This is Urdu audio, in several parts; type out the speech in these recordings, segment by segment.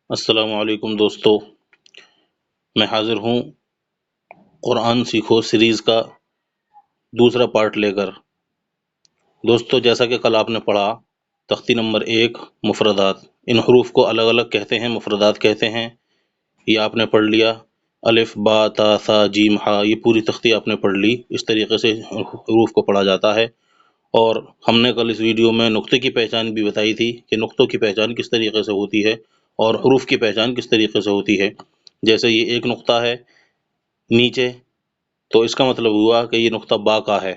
السلام علیکم دوستو، میں حاضر ہوں قرآن سیکھو سیریز کا دوسرا پارٹ لے کر۔ دوستو، جیسا کہ کل آپ نے پڑھا تختی نمبر 1 مفردات، ان حروف کو الگ الگ کہتے ہیں، مفردات کہتے ہیں۔ یہ آپ نے پڑھ لیا، الف با تا ثا جیم ہا، یہ پوری تختی آپ نے پڑھ لی۔ اس طریقے سے حروف کو پڑھا جاتا ہے۔ اور ہم نے کل اس ویڈیو میں نقطے کی پہچان بھی بتائی تھی کہ نقطوں کی پہچان کس طریقے سے ہوتی ہے اور حروف کی پہچان کس طریقے سے ہوتی ہے۔ جیسے یہ ایک نقطہ ہے نیچے، تو اس کا مطلب ہوا کہ یہ نقطہ با کا ہے۔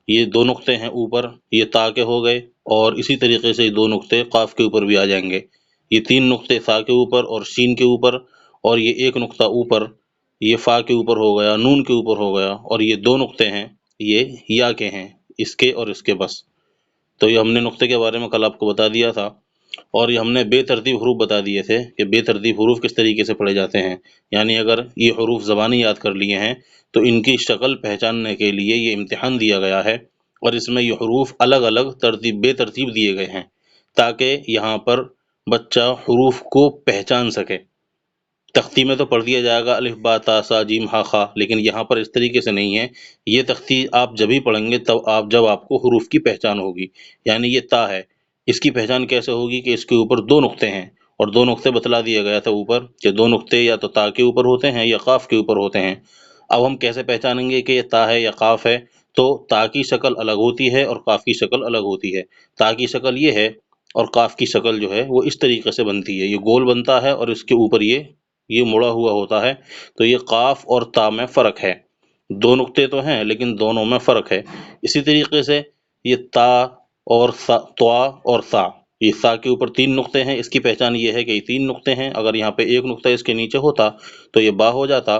یہ دو نقطے ہیں اوپر، یہ تا کے ہو گئے، اور اسی طریقے سے یہ دو نقطے قاف کے اوپر بھی آ جائیں گے۔ یہ تین نقطے سا کے اوپر اور شین کے اوپر، اور یہ ایک نقطہ اوپر یہ فا کے اوپر ہو گیا، نون کے اوپر ہو گیا، اور یہ دو نقطے ہیں یہ یا کے ہیں، اس کے اور اس کے بس۔ تو یہ ہم نے نقطے کے بارے میں کل آپ کو بتا دیا تھا، اور یہ ہم نے بے ترتیب حروف بتا دیے تھے کہ بے ترتیب حروف کس طریقے سے پڑھے جاتے ہیں۔ یعنی اگر یہ حروف زبانی یاد کر لیے ہیں تو ان کی شکل پہچاننے کے لیے یہ امتحان دیا گیا ہے، اور اس میں یہ حروف الگ الگ بے ترتیب دیے گئے ہیں تاکہ یہاں پر بچہ حروف کو پہچان سکے۔ تختی میں تو پڑھ دیا جائے گا الف با تا سا جیم ہا خا، لیکن یہاں پر اس طریقے سے نہیں ہے۔ یہ تختی آپ جب ہی پڑھیں گے جب آپ کو حروف کی پہچان ہوگی۔ یعنی یہ تا ہے، اس کی پہچان کیسے ہوگی کہ اس کے اوپر دو نقطے ہیں، اور دو نقطے بتلا دیا گیا تھا اوپر کہ دو نقطے یا تو تا کے اوپر ہوتے ہیں یا قاف کے اوپر ہوتے ہیں۔ اب ہم کیسے پہچانیں گے کہ یہ تا ہے یا قاف ہے؟ تو تا کی شکل الگ ہوتی ہے اور قاف کی شکل الگ ہوتی ہے۔ تا کی شکل یہ ہے اور قاف کی شکل جو ہے وہ اس طریقے سے بنتی ہے، یہ گول بنتا ہے اور اس کے اوپر یہ مڑا ہوا ہوتا ہے۔ تو یہ قاف اور تا میں فرق ہے، دو نقطے تو ہیں لیکن دونوں میں فرق ہے۔ اسی طریقے سے یہ تا اور توا اور سا، یہ سا کے اوپر تین نقطے ہیں، اس کی پہچان یہ ہے کہ یہ تین نقطے ہیں۔ اگر یہاں پہ ایک نقطہ اس کے نیچے ہوتا تو یہ با ہو جاتا،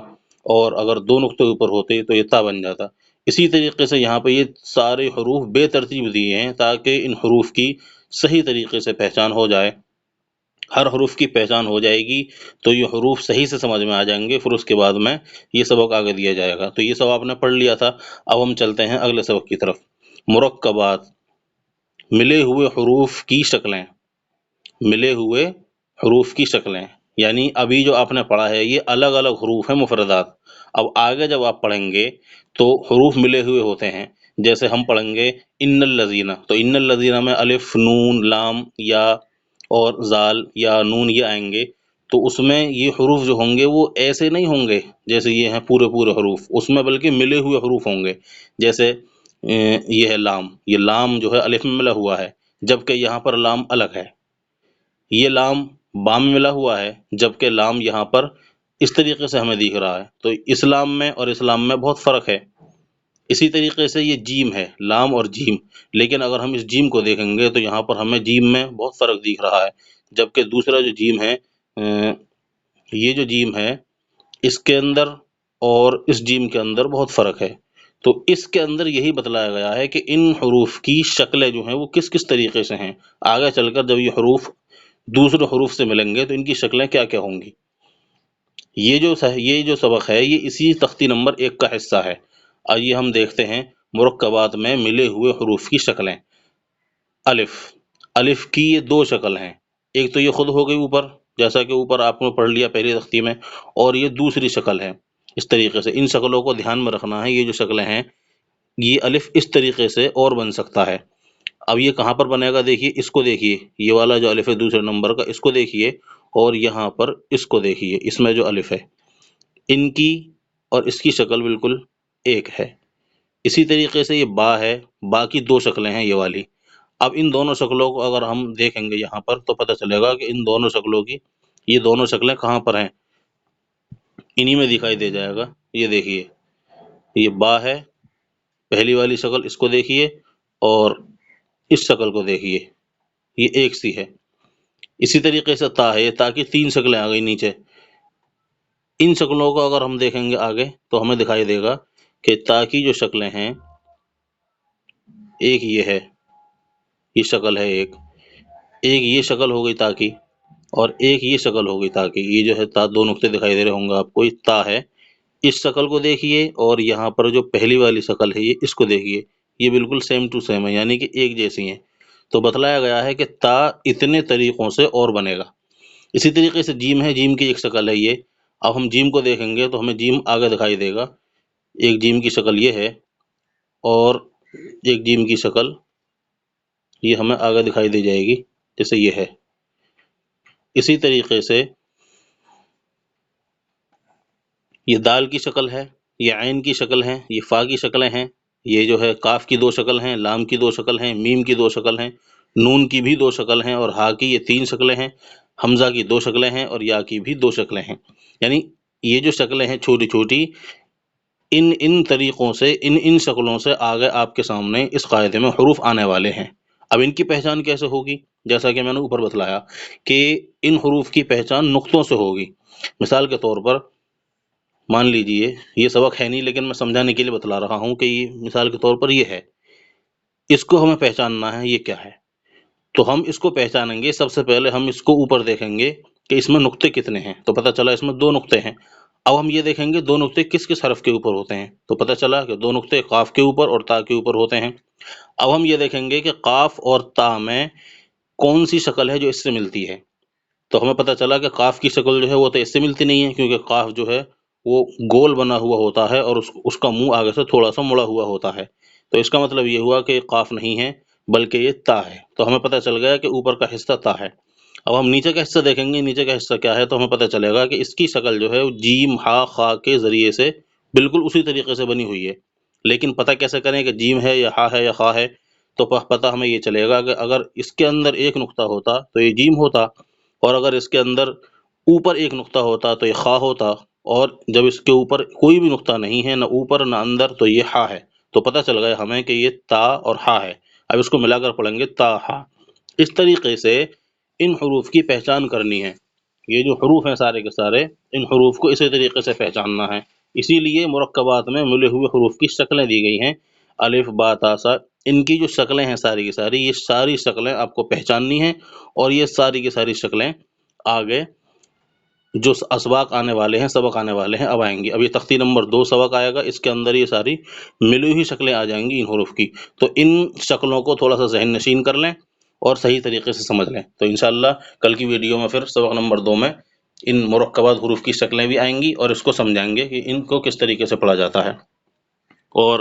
اور اگر دو نقطے اوپر ہوتے تو یہ تا بن جاتا۔ اسی طریقے سے یہاں پہ یہ سارے حروف بے ترتیب دیے ہیں تاکہ ان حروف کی صحیح طریقے سے پہچان ہو جائے۔ ہر حروف کی پہچان ہو جائے گی تو یہ حروف صحیح سے سمجھ میں آ جائیں گے، پھر اس کے بعد میں یہ سبق آگے دیا جائے گا۔ تو یہ سب آپ نے پڑھ لیا تھا۔ اب ہم چلتے ہیں اگلے سبق کی طرف۔ مرکبات، ملے ہوئے حروف کی شکلیں۔ ملے ہوئے حروف کی شکلیں یعنی ابھی جو آپ نے پڑھا ہے یہ الگ الگ حروف ہیں مفردات۔ اب آگے جب آپ پڑھیں گے تو حروف ملے ہوئے ہوتے ہیں۔ جیسے ہم پڑھیں گے ان الذین، تو ان الذین میں الف نون لام یا اور زال یا نون یہ آئیں گے، تو اس میں یہ حروف جو ہوں گے وہ ایسے نہیں ہوں گے جیسے یہ ہیں پورے حروف، اس میں بلکہ ملے ہوئے حروف ہوں گے۔ جیسے یہ ہے لام، یہ لام جو ہے الف میں ملا ہوا ہے، جبکہ یہاں پر لام الگ ہے۔ یہ لام با میں ملا ہوا ہے، جبکہ لام یہاں پر اس طریقے سے ہمیں دکھ رہا ہے۔ تو اسلام میں اور اسلام میں بہت فرق ہے۔ اسی طریقے سے یہ جیم ہے، لام اور جیم، لیکن اگر ہم اس جیم کو دیکھیں گے تو یہاں پر ہمیں جیم میں بہت فرق دکھ رہا ہے، جبکہ دوسرا جو جیم ہے یہ جو جیم ہے اس کے اندر اور اس جیم کے اندر بہت فرق ہے۔ تو اس کے اندر یہی بتلایا گیا ہے کہ ان حروف کی شکلیں جو ہیں وہ کس کس طریقے سے ہیں۔ آگے چل کر جب یہ حروف دوسرے حروف سے ملیں گے تو ان کی شکلیں کیا کیا ہوں گی۔ یہ جو سبق ہے یہ اسی تختی نمبر 1 کا حصہ ہے۔ آئیے ہم دیکھتے ہیں مرکبات میں ملے ہوئے حروف کی شکلیں۔ الف، الف کی یہ دو شکل ہیں، ایک تو یہ خود ہو گئی اوپر، جیسا کہ اوپر آپ نے پڑھ لیا پہلی تختی میں، اور یہ دوسری شکل ہے اس طریقے سے۔ ان شکلوں کو دھیان میں رکھنا ہے، یہ جو شکلیں ہیں یہ الف اس طریقے سے اور بن سکتا ہے۔ اب یہ کہاں پر بنے گا؟ دیکھیے اس کو، دیکھیے یہ والا جو الف ہے دوسرے نمبر کا، اس کو دیکھیے، اور یہاں پر اس کو دیکھیے، اس میں جو الف ہے ان کی اور اس کی شکل بالکل ایک ہے۔ اسی طریقے سے یہ با ہے، با کی دو شکلیں ہیں یہ والی۔ اب ان دونوں شکلوں کو اگر ہم دیکھیں گے یہاں پر تو پتہ چلے گا کہ ان دونوں شکلوں کی یہ دونوں شکلیں کہاں پر ہیں، انہی میں دکھائی دے جائے گا۔ یہ دیکھیے یہ با ہے، پہلی والی شکل اس کو دیکھیے، اور اس شکل کو دیکھیے، یہ ایک سی ہے۔ اسی طریقے سے تا ہے، تا کی تین شکلیں آ گئی نیچے۔ ان شکلوں کو اگر ہم دیکھیں گے آگے تو ہمیں دکھائی دے گا کہ تا کی جو شکلیں ہیں، ایک یہ ہے، یہ شکل ہے ایک یہ شکل ہو گئی تا کی، اور ایک یہ شکل ہو گئی تا کی۔ یہ جو ہے تا، دو نقطے دکھائی دے رہے ہوں گے آپ کو، یہ تا ہے۔ اس شکل کو دیکھیے، اور یہاں پر جو پہلی والی شکل ہے یہ اس کو دیکھیے، یہ بالکل سیم ٹو سیم ہے، یعنی کہ ایک جیسی ہیں۔ تو بتلایا گیا ہے کہ تا اتنے طریقوں سے اور بنے گا۔ اسی طریقے سے جیم ہے، جیم کی ایک شکل ہے یہ. اب ہم جیم کو دیکھیں گے تو ہمیں جیم آگے دکھائی دے گا. ایک جیم کی شکل یہ ہے اور ایک جیم کی شکل یہ ہمیں آگے دکھائی دے جائے گی جیسے یہ ہے. اسی طریقے سے یہ دال کی شکل ہے، یہ عین کی شکل ہے، یہ فا کی شکلیں ہیں، یہ جو ہے کاف کی 2 شکل ہیں، لام کی 2 شکل ہیں، میم کی 2 شکل ہیں، نون کی بھی 2 شکل ہیں، اور ہا کی یہ 3 شکلیں ہیں، حمزہ کی 2 شکلیں ہیں، اور یا کی بھی 2 شکلیں ہیں. یعنی یہ جو شکلیں ہیں چھوٹی چھوٹی، ان طریقوں سے ان شکلوں سے آگے آپ کے سامنے اس قاعدے میں حروف آنے والے ہیں. اب ان کی پہچان کیسے ہوگی؟ جیسا کہ میں نے اوپر بتلایا کہ ان حروف کی پہچان نقطوں سے ہوگی. مثال کے طور پر مان لیجئے یہ سبق ہے نہیں لیکن میں سمجھانے کے لیے بتلا رہا ہوں کہ یہ مثال کے طور پر یہ ہے، اس کو ہمیں پہچاننا ہے یہ کیا ہے. تو ہم اس کو پہچانیں گے، سب سے پہلے ہم اس کو اوپر دیکھیں گے کہ اس میں نقطے کتنے ہیں، تو پتہ چلا اس میں 2 نقطے ہیں. اب ہم یہ دیکھیں گے 2 نقطے کس کس حرف کے اوپر ہوتے ہیں، تو پتہ چلا کہ 2 نقطے قاف کے اوپر اور تا کے اوپر ہوتے ہیں. اب ہم یہ دیکھیں گے کہ قاف اور تا میں کون سی شکل ہے جو اس سے ملتی ہے، تو ہمیں پتہ چلا کہ قاف کی شکل جو ہے وہ تو اس سے ملتی نہیں ہے، کیونکہ قاف جو ہے وہ گول بنا ہوا ہوتا ہے اور اس کا منہ آگے سے تھوڑا سا مڑا ہوا ہوتا ہے. تو اس کا مطلب یہ ہوا کہ قاف نہیں ہے بلکہ یہ تا ہے. تو ہمیں پتہ چل گیا کہ اوپر کا حصہ تا ہے. اب ہم نیچے کا حصہ دیکھیں گے، نیچے کا حصہ کیا ہے، تو ہمیں پتہ چلے گا کہ اس کی شکل جو ہے جیم ہا خا کے ذریعے سے بالکل اسی طریقے سے بنی ہوئی ہے. لیکن پتہ کیسے کریں کہ جیم ہے یا ہا ہے یا خا ہے؟ تو پتہ ہمیں یہ چلے گا کہ اگر اس کے اندر ایک نقطہ ہوتا تو یہ جیم ہوتا، اور اگر اس کے اندر اوپر ایک نقطہ ہوتا تو یہ خا ہوتا، اور جب اس کے اوپر کوئی بھی نقطہ نہیں ہے، نہ اوپر نہ اندر، تو یہ ہا ہے. تو پتہ چل گیا ہمیں کہ یہ تا اور ہا ہے. اب اس کو ملا کر پڑھیں گے تا ہا. اس طریقے سے ان حروف کی پہچان کرنی ہے. یہ جو حروف ہیں سارے کے سارے، ان حروف کو اسی طریقے سے پہچاننا ہے. اسی لیے مرکبات میں ملے ہوئے حروف کی شکلیں دی گئی ہیں، الف با تا سا. ان کی جو شکلیں ہیں ساری کی ساری، یہ ساری شکلیں آپ کو پہچاننی ہیں، اور یہ ساری کی ساری شکلیں آگے جو اسباق آنے والے ہیں، سبق آنے والے ہیں، اب آئیں گی. اب یہ تختی نمبر 2 سبق آئے گا، اس کے اندر یہ ساری ملی ہوئی شکلیں آ جائیں گی ان حروف کی. تو ان شکلوں کو تھوڑا سا ذہن نشین کر لیں اور صحیح طریقے سے سمجھ لیں. تو انشاءاللہ کل کی ویڈیو میں پھر سبق نمبر 2 میں ان مرکبات حروف کی شکلیں بھی آئیں گی اور اس کو سمجھائیں گے کہ ان کو کس طریقے سے پڑھا جاتا ہے. اور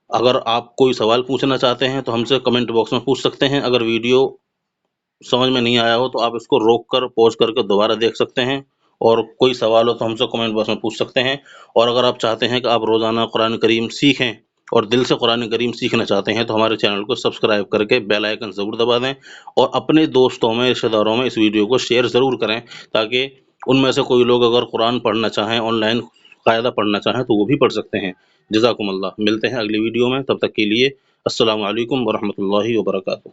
اگر آپ کوئی سوال پوچھنا چاہتے ہیں تو ہم سے کمنٹ باکس میں پوچھ سکتے ہیں. اگر ویڈیو سمجھ میں نہیں آیا ہو تو آپ اس کو روک کر پوز کر کے دوبارہ دیکھ سکتے ہیں، اور کوئی سوال ہو تو ہم سے کمنٹ باکس میں پوچھ سکتے ہیں. اور اگر آپ چاہتے ہیں کہ آپ روزانہ قرآن کریم سیکھیں اور دل سے قرآن کریم سیکھنا چاہتے ہیں تو ہمارے چینل کو سبسکرائب کر کے بیل آئیکن ضرور دبا دیں، اور اپنے دوستوں میں، رشتہ داروں میں اس ویڈیو کو شیئر ضرور کریں، تاکہ ان میں سے کوئی لوگ اگر قرآن پڑھنا چاہیں، آن لائن قاعدہ پڑھنا چاہیں تو وہ بھی پڑھ سکتے ہیں. جزاکم اللہ. ملتے ہیں اگلی ویڈیو میں، تب تک کے لیے السلام علیکم ورحمۃ اللہ وبرکاتہ.